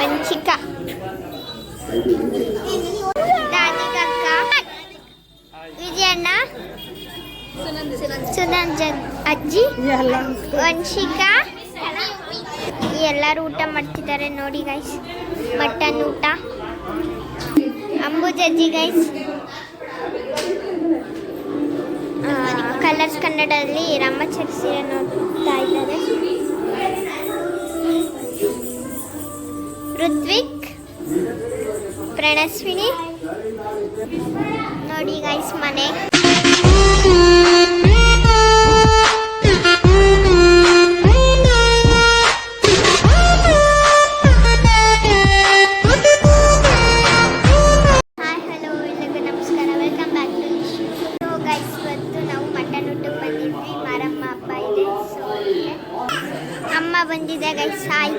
ವಂಚಿಕ, ರಾಧಿಕಕ್ಕ, ವಿಜಯಣ್ಣ, ಸುನಂಜನ್ ಅಜ್ಜಿ, ವಂಶಿಕಾ ಎಲ್ಲರೂ ಊಟ ಮಾಡ್ತಿದ್ದಾರೆ ನೋಡಿ ಗೈಸ್. ಮಟನ್ ಊಟ. ಅಂಬುಜಜ್ಜಿ ಗೈಸ್ ಕಲರ್ಸ್ ಕನ್ನಡದಲ್ಲಿ ರಾಮಾಚಾರಿ ಸೀರೆ ನೋಡ್ತಾ ಇದ್ದಾರೆ. ಋತ್ವಿಕ್, ಪ್ರಣಸ್ವಿನಿ ನೋಡಿ ಗೈಸ್ ಮನೆ. ಅಮ್ಮ ಬಂದಿದೆ ಗೈಸ್. ಹಾಯ್.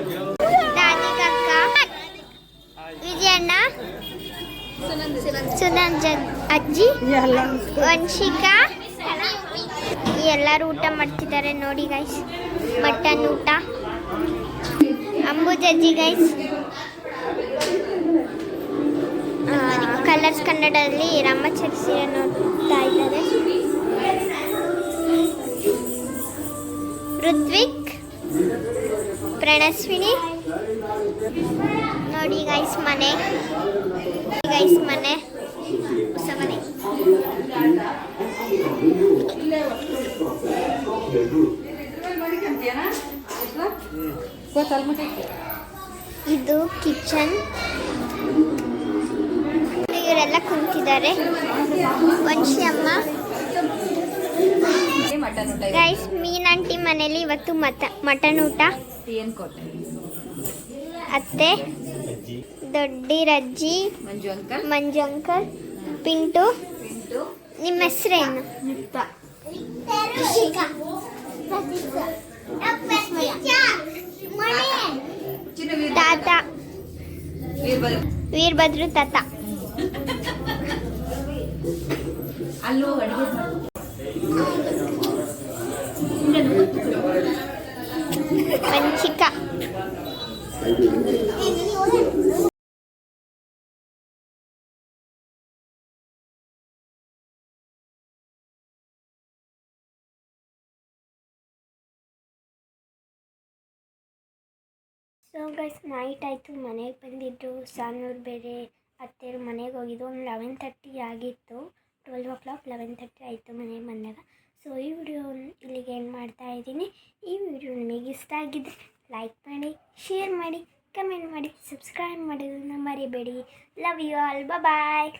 ರಾಧಿಕಕ್ಕ, ವಿಜಯಣ್ಣ, ಸುನಂಜನ್ ಅಜ್ಜಿ, ವಂಶಿಕಾ ಎಲ್ಲರೂ ಊಟ ಮಾಡ್ತಿದ್ದಾರೆ ನೋಡಿ ಗೈಸ್. ಮಟನ್ ಊಟ. ಅಂಬುಜಜ್ಜಿ ಗೈಸ್ ಕಲರ್ಸ್ ಕನ್ನಡದಲ್ಲಿ ರಾಮಾಚಾರಿ ಸೀರೆ ನೋಡ್ತಾ ಇದ್ದಾರೆ. ಋತ್ವಿಕ್, ಪ್ರಣಸ್ವಿನಿ ನೋಡಿ ಗೈಸ್ ಮನೆ. ಗೈಸ್ ಮನೆ ಹೊಸ ಮನೆ. ಇದು ಕಿಚನ್. ಇವರೆಲ್ಲ ಕುಂತಿದ್ದಾರೆ. ವಂಶಿ ಅಮ್ಮ ಗೈಸ್. ಮೀನಾಂಟಿ ಮನೇಲಿ ಇವತ್ತು ಮಟನ್ ಊಟ. ಅತ್ತೆ, ದೊಡ್ಡಿರಜ್ಜಿ, ಮಂಜು ಅಂಕಲ್, ಪಿಂಟು. ನಿಮ್ಮ ಹೆಸರೇನು? ತಾತ ವೀರಭದ್ರು ತಾತ. ವಂಚಿಕ. ಸೊ ಗೈಸ್ ನೈಟ್ ಆಯಿತು. ಮನೆಗೆ ಬಂದಿದ್ದು ಸಾನೂರು ಬೇರೆ ಅತ್ತೆಯರು ಮನೆಗೆ ಹೋಗಿದ್ದು. ಒಂದು 11:30 ಆಗಿತ್ತು. 11:30 ಆಯಿತು ಮನೆಗೆ ಬಂದಾಗ. ಸೊ ಈ ವಿಡಿಯೋ ಇಲ್ಲಿಗೆ ಏನು ಮಾಡ್ತಾ ಇದ್ದೀನಿ. ಈ ವಿಡಿಯೋ ನಿಮಗೆ ಇಷ್ಟ ಆಗಿದ್ದರೆ ಲೈಕ್ ಮಾಡಿ, ಶೇರ್ ಮಾಡಿ, ಕಮೆಂಟ್ ಮಾಡಿ, ಸಬ್ಸ್ಕ್ರೈಬ್ ಮಾಡೋದನ್ನು ಮರಿಬೇಡಿ. Love you all. ಬಾಯ್.